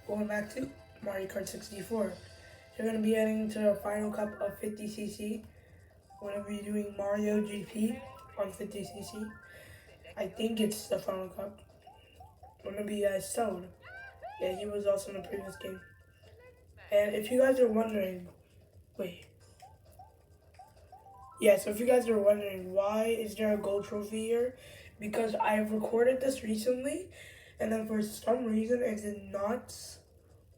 Going back to Mario Kart 64. You're going to be heading to the final cup of 50cc. We're going to be doing Mario GP on 50cc. I think it's the final cup. We're going to be Stone. Yeah, he was also in the previous game. And if you guys are wondering, wait. Yeah, so if you guys are wondering why is there a gold trophy here, because I have recorded this recently, and then for some reason it did not.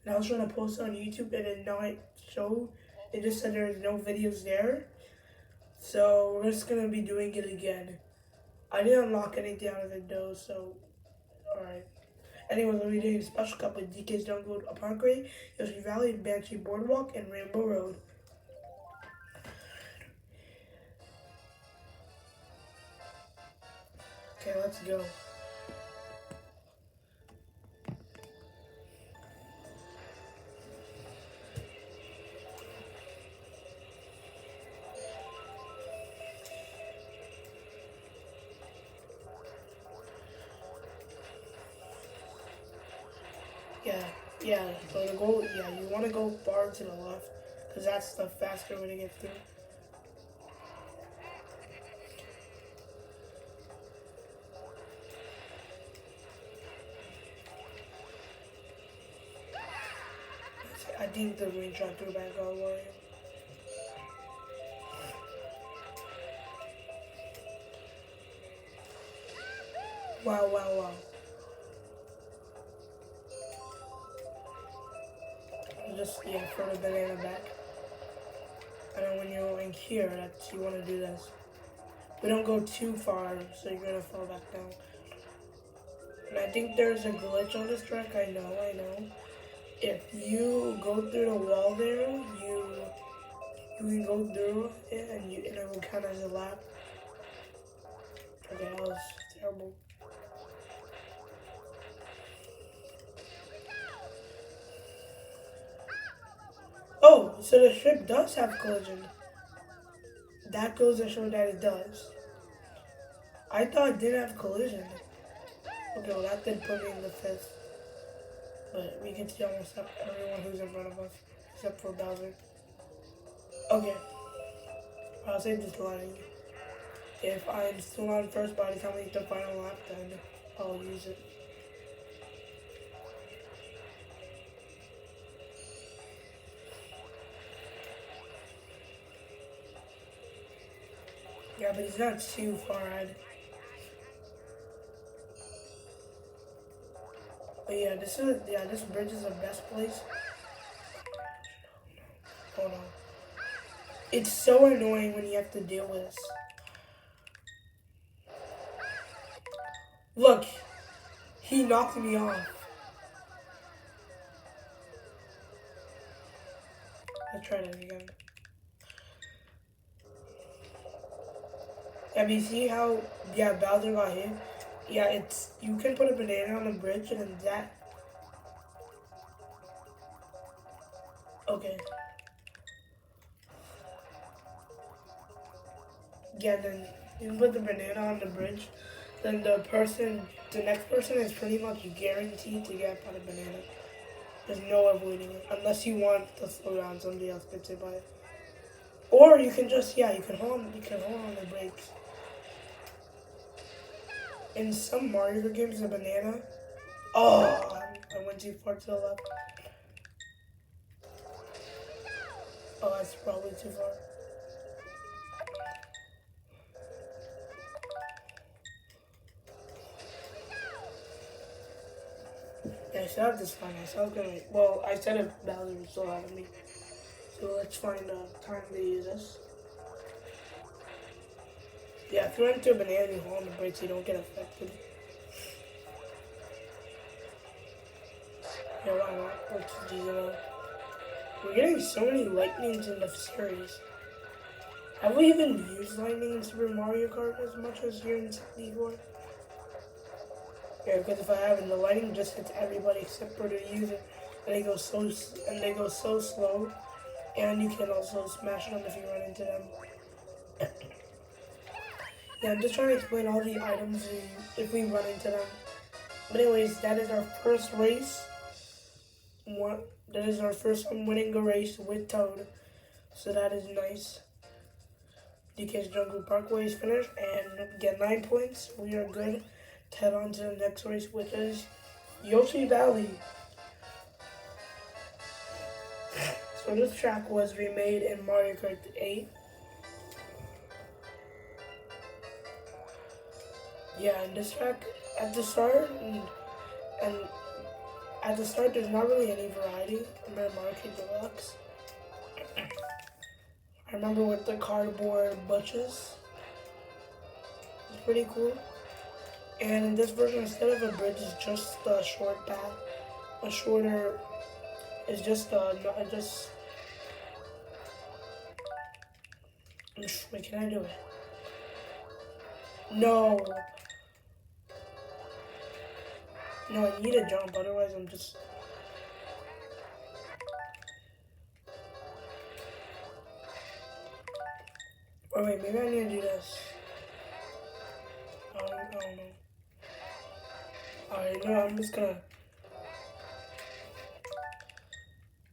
And I was trying to post it on YouTube, and it did not show. It just said there's no videos there. So we're just gonna be doing it again. I didn't unlock anything out of it though, so alright. Anyways, we'll be doing a special cup with DK's Jungle Parkway, Yoshi Valley, Banshee Boardwalk, and Rainbow Road. Okay, let's go. Yeah, so to go, you want to go far to the left, because that's the faster way to get through. I think the range shot through back all the way. Wow. Just, throw the banana back. And then when you're in here, that's, you want to do this. But don't go too far, so you're going to fall back down. And I think there's a glitch on this track, I know. If you go through the wall there, you can go through it, and it will count as a lap. Okay, that was terrible. Oh, so the ship does have collision. That goes to show that it does. I thought it didn't have collision. Okay, well that did put me in the fifth. But we can see almost everyone who's in front of us, except for Bowser. Okay, I'll save this line. If I'm still on first by the time we hit the final lap, then I'll use it. Yeah, but he's not too far ahead. But yeah, this bridge is the best place. Hold on. It's so annoying when you have to deal with this. Look, he knocked me off. Let's try that again. Yeah, but you see how, Bowser got hit? Yeah, you can put a banana on the bridge and then that. Okay. Yeah, then you can put the banana on the bridge. Then the next person is pretty much guaranteed to get by the banana. There's no avoiding it. Unless you want to slow down, somebody else gets hit by it. Or you can just, you can hold on the brakes. In some Mario games, a banana. Oh, I went too far to the left. Oh, that's probably too far. Yeah, I still have this fine. I still gonna. Well, I said if Bowser was still out of me. So let's find a time to use this. Yeah, if you run into a banana and you hold on the brakes, you don't get affected. Yeah, why not? Let's do that. We're getting so many lightnings in the series. Have we even used lightning in Super Mario Kart as much as here in 64? Yeah, because if I haven't, the lightning just hits everybody except for the user, and they go so slow, and you can also smash them if you run into them. Yeah, I'm just trying to explain all the items if we run into them. But anyways, that is our first race. one. That is our first time winning a race with Toad, so that is nice. DK's Jungle Parkway is finished and get 9 points. We are good to head on to the next race, which is Yoshi Valley. So this track was remade in Mario Kart 8. Yeah, and this track at the start and at the start there's not really any variety. Remember Mario Kart Deluxe? I remember with the cardboard butches. It's pretty cool. And in this version, instead of a bridge, it's just a short path. A shorter. It's just just. Wait, can I do it? No. No, I need a jump. Otherwise, I'm just. Oh wait, maybe I need to do this. I don't know. Alright, no, I'm just gonna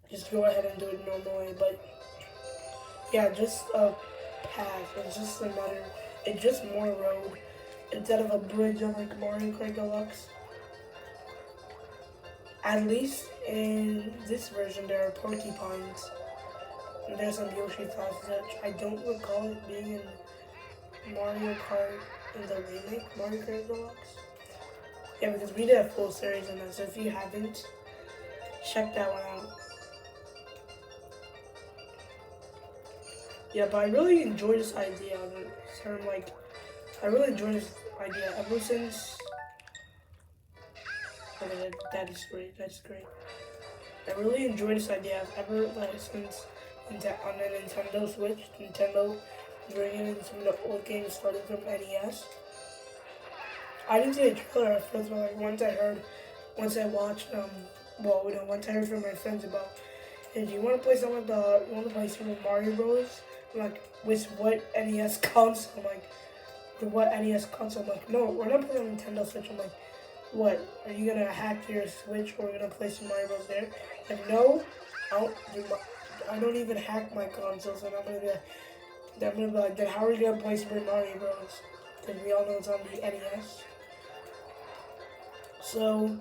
just go ahead and do it normally, but yeah, just a path. It's just another, it's just more road instead of a bridge on like Mario Kart Deluxe. At least in this version, there are porcupines. And there's some Yoshi classes that I don't recall it being in Mario Kart in the remake, Mario Kart Deluxe. Yeah, because we did a full series on that, so if you haven't, check that one out. Yeah, but I really enjoy this idea of it. So I'm like, I really enjoy this idea ever since. Okay, that is great. That's great. I really enjoy this idea. I've ever since on the Nintendo Switch, Nintendo bringing in some of the old games starting from NES. I didn't see a trailer at first, but like once I watched, once I heard from my friends about, hey, do you want to play some of the, you want to play Super Mario Bros? I'm like, with what NES console? I'm like, with what NES console? I'm like, no, we're not playing on Nintendo Switch. I'm like, what? Are you gonna hack your Switch or we're gonna play some Mario Bros there? Like, no, I don't even hack my consoles, and I'm gonna be like, then how are you gonna play Super Mario Bros? Because we all know it's on the NES. So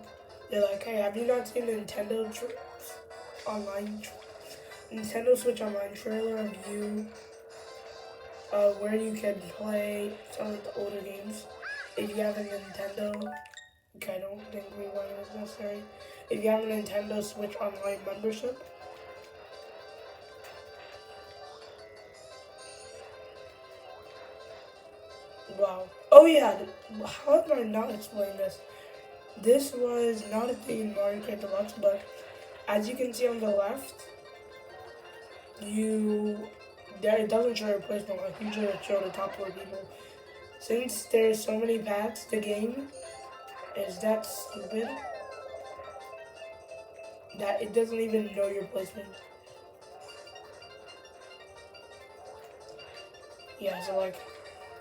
they're like, hey, have you not seen the Nintendo Switch Online trailer of you where you can play some of the older games if you have a Nintendo? Okay, I don't think rewind is necessary. If you have a Nintendo Switch Online membership. Wow. Oh yeah, how have I not explained this? This was not a thing in Mario Kart Deluxe, but as you can see on the left, it doesn't show replacement, like usually it shows the top 4 people. Since there's so many paths, the game is that stupid that it doesn't even know your placement. Yeah, so like,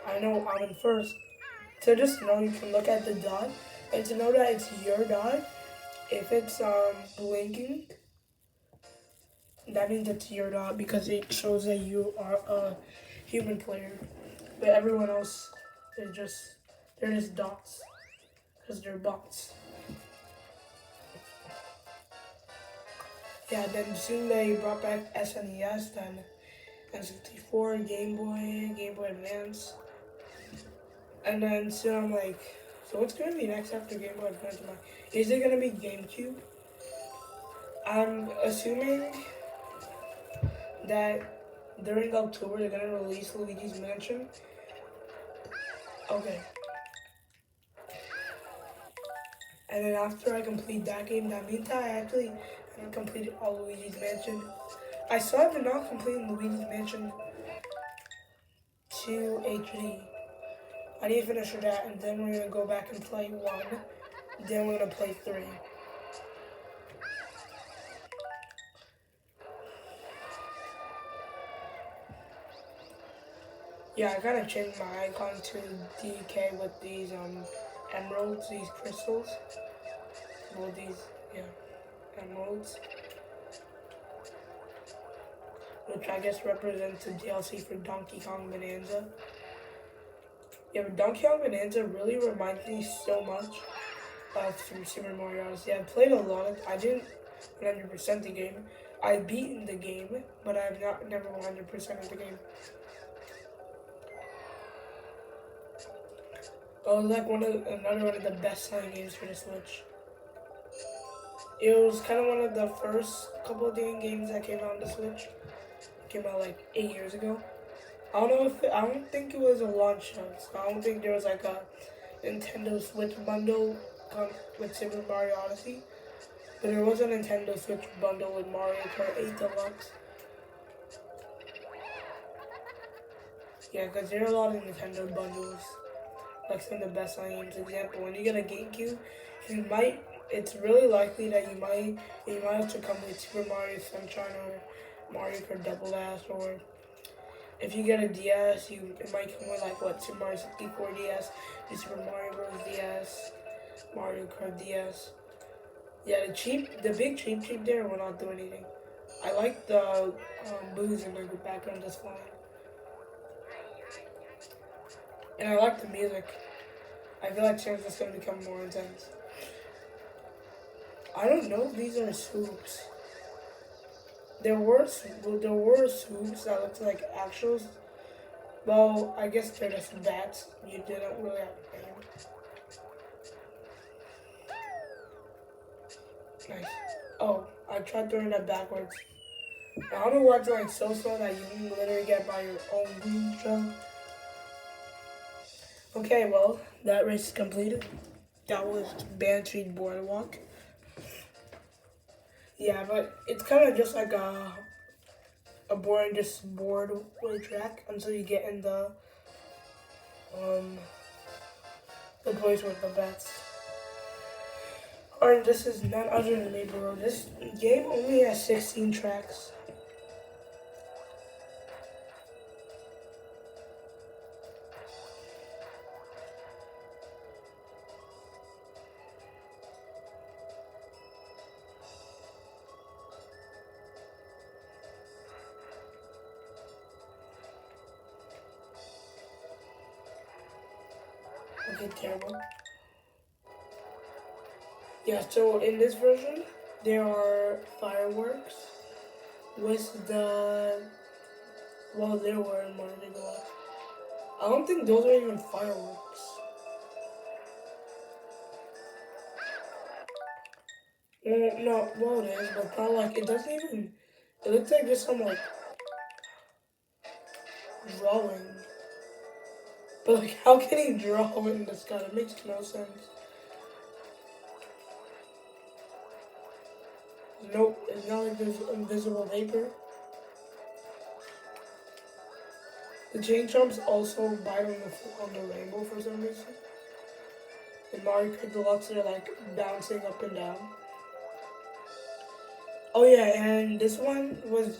I know I'm in first. So just know you can look at the dot, and to know that it's your dot, if it's blinking, that means it's your dot because it shows that you are a human player. But everyone else is they're just dots because they're bots. Yeah, then soon they brought back SNES, then N64, Game Boy Advance. And then soon I'm like, so what's gonna be next after Game Boy Advance? Is it gonna be GameCube? I'm assuming that during October they're gonna release Luigi's Mansion. Okay. And then after I complete that game, that means I actually haven't completed all Luigi's Mansion. I still have not completed Luigi's Mansion 2 HD. I need to finish with that, and then we're gonna go back and play 1. Then we're gonna play 3. Yeah, I gotta change my icon to DK with these emeralds, these crystals. Well, these, yeah, emeralds. emotes, which I guess represents the DLC for Donkey Kong Bonanza. Yeah, but Donkey Kong Bonanza really reminds me so much of Super Mario Odyssey. I've played a lot of. I didn't 100% the game. I've beaten the game, but I've never 100% of the game. It was like another one of the best selling games for the Switch. It was kind of one of the first couple of games that came out on the Switch. It came out like 8 years ago. I don't think it was a launch show. So I don't think there was like a Nintendo Switch bundle with Super Mario Odyssey. But there was a Nintendo Switch bundle with Mario Kart 8 Deluxe. Yeah, because there are a lot of Nintendo bundles. Like some of the best selling games. Example, when you get a GameCube, it's really likely that you might have to come with Super Mario Sunshine or Mario Kart Double Dash, or if you get a DS, it might come with like Super Mario 64 DS, Super Mario Bros. DS, Mario Kart DS. Yeah, the big cheap there will not do anything. I like the booze in the background just fine. And I like the music. I feel like soon it's going to become more intense. I don't know if these are swoops. There were swoops that looked like actuals. Well, I guess they're just bats. You didn't really have to name. Nice. Oh, I tried throwing that backwards. I don't know why it's like so slow that you can literally get by your own green jump. Okay, well, that race is completed. That was Bantry Boardwalk. Yeah, but it's kind of just like a boring boardway track until you get in the place with the bats. Alright, this is none other than Neighbor Road. This game only has 16 tracks. Okay, terrible. Yeah, so in this version, there are fireworks with well, there were in Mario Kart. I don't think those are even fireworks. No, well it is, but not like, it doesn't even, it looks like just some like drawing. But like, how can he draw in the sky? It makes no sense. Nope, it's not like there's invisible vapor. The chain chomps also bite on the rainbow for some reason. In Mario Kart Deluxe, they're like bouncing up and down. Oh yeah, and this one was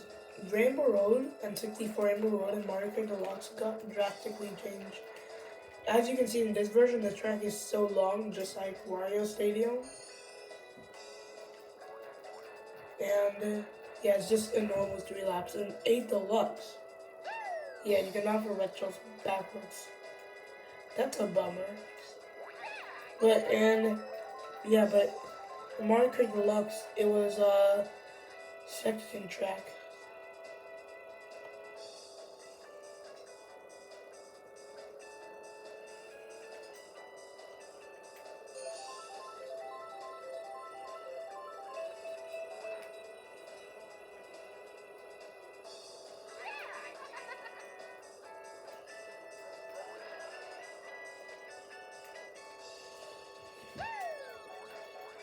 Rainbow Road and 64 Rainbow Road and Mario Kart Deluxe got drastically changed. As you can see in this version, the track is so long, just like Wario Stadium. And yeah, it's just a normal 3 laps. And 8 Deluxe, yeah, you can offer retros backwards. That's a bummer. But Mario Kart Deluxe, it was a section track.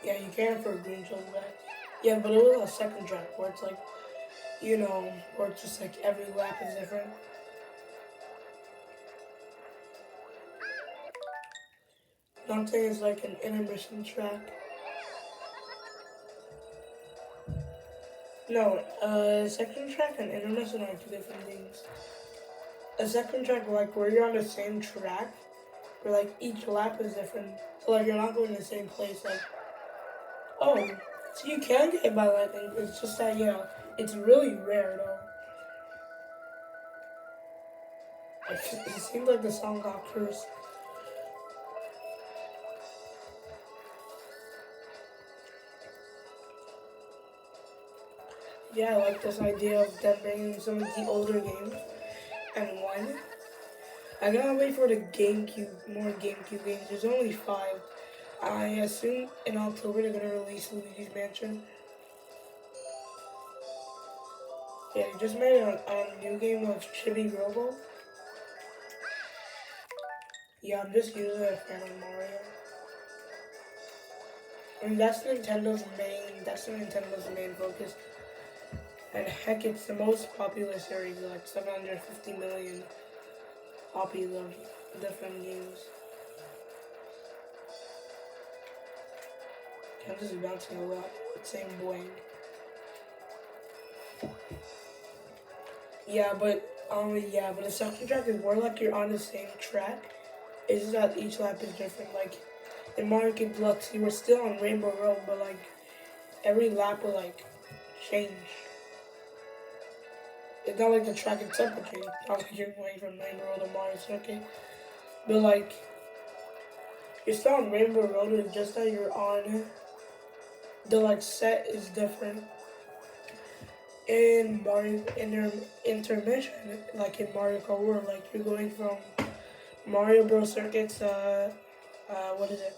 Yeah, you can for a green shell back. Yeah, but it was a second track where it's like, where it's just like every lap is different. Nothing is like an intermission track. No, second track and intermission are 2 different things. A second track, like where you're on the same track, where like each lap is different. So like you're not going to the same place. Like, oh, So you can get hit by lightning. It's just that, it's really rare though. It seems like the song got cursed. Yeah, I like this idea of them bringing some of the older games. And one, I gotta wait for the more GameCube games. There's only 5. I assume in October they're gonna release Luigi's Mansion. Yeah, they just made a new game of Chibi Robo. Yeah, I'm just usually a fan of Mario. I mean, that's Nintendo's main focus. And heck, it's the most popular series, like 750 million copies of different games. I'm just bouncing a lot. It's saying boing. Yeah, but the second track is more like you're on the same track. It's just that each lap is different. Like in Mario Kart Deluxe, you were still on Rainbow Road, but like every lap will like change. It's not like the track itself will change. Not like you're going from Rainbow Road to Mario Circuit. But like you're still on Rainbow Road, it's just that you're on the like set is different. In Mario intermission, like in Mario Kart World, like you're going from Mario Bros. Circuits, what is it?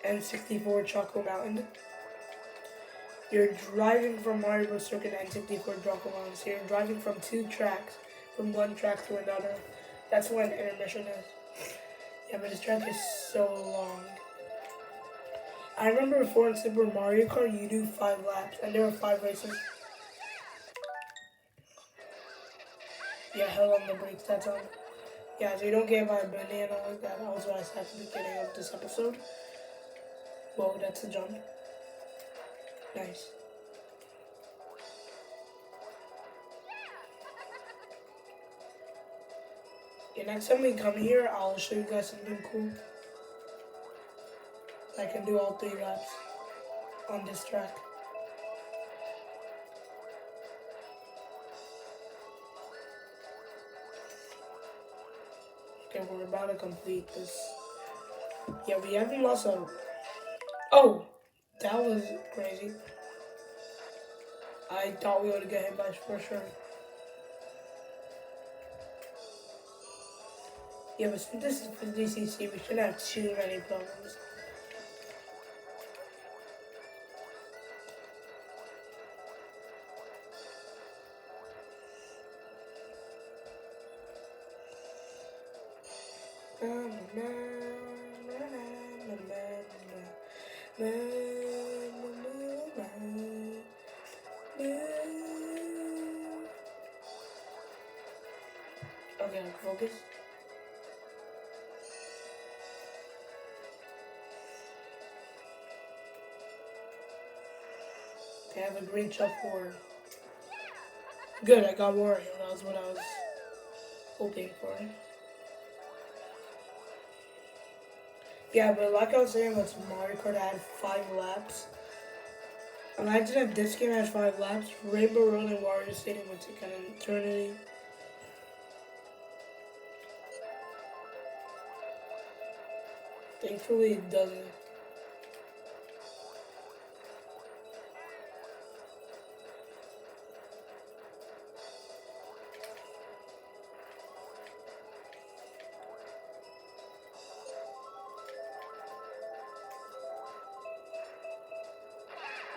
N64 Choco Mountain. You're driving from Mario Bros. Circuit N64 Choco Mountain. So you're driving from 2 tracks, from one track to another. That's when intermission is. Yeah, but this track is so long. I remember before in Super Mario Kart, you do 5 laps, and there were 5 races. Yeah, hell on the brakes, that's on. Yeah, so you don't get by a banana like that. That was what I said at the beginning of this episode. Whoa, that's a jump. Nice. Yeah, next time we come here, I'll show you guys something cool. I can do all 3 laps on this track. Okay, we're about to complete this. Yeah, we haven't lost a... Oh! That was crazy. I thought we would get hit by for sure. Yeah, but since this is for DCC, we shouldn't have too many problems. Okay, focus. Okay, I have a green chuck for. Good, I got Wario. That was what I was hoping for. Yeah, but like I was saying, let's Mario Kart had 5 laps. Imagine if this game has 5 laps, Rainbow Road and Wario Stadium would take an eternity. Thankfully, it doesn't.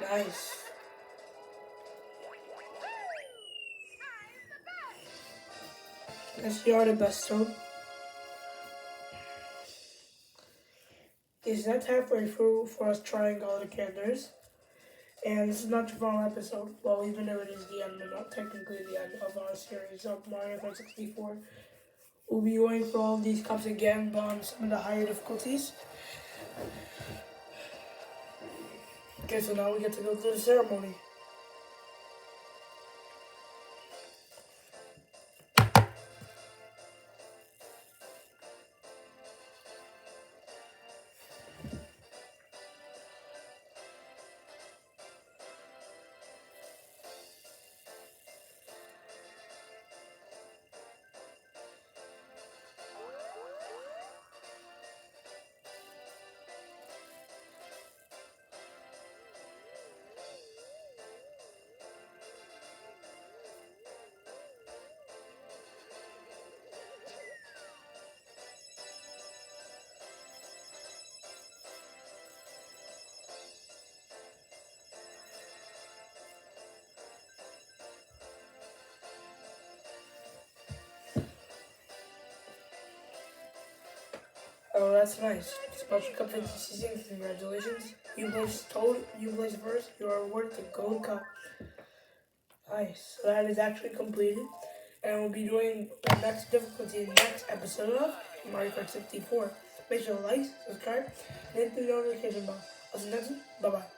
Nice. Let's see the best zone. It's not halfway through for us trying all the characters. And this is not the final episode. Well, even though it is the end, but not technically the end of our series of Mario Kart 64. We'll be going for all of these cups again, but on some of the higher difficulties. Okay, so now we get to go through the ceremony. Oh, that's nice. Special Cup 56, congratulations. You placed first. You are awarded the Gold Cup. Nice. So that is actually completed. And we'll be doing the next difficulty in the next episode of Mario Kart 64. Make sure to like, subscribe, and hit the notification bell. I'll see you next time. Bye bye.